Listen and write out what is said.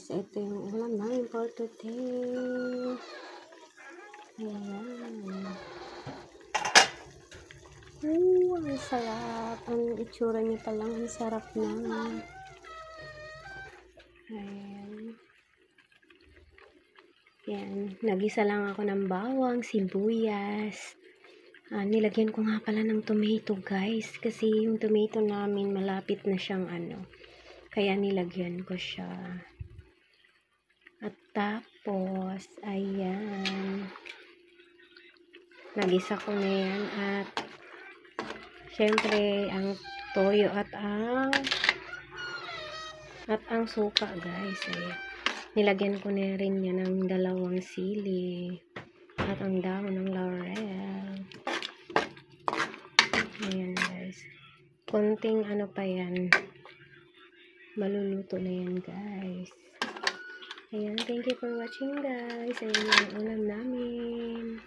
guys. Ito yung ulam namin for today. Ayan. Ang sarap. Ang itsura niya palang ang sarap na. Ayan. Ayan. Nagisa lang ako ng bawang, sibuyas. Nilagyan ko nga pala ng tomato guys. Kasi yung tomato namin malapit na siyang kaya nilagyan ko siya. At tapos, ayan. Nagisa ko na yan. At syempre, ang toyo at ang suka guys. Nilagyan ko na rin yan ng 2 sili. At ang dahon ng laurel. Ayan guys. Konting pa yan. Maluluto na yan guys. Ayan, thank you for watching guys. Ayan yung ulam namin.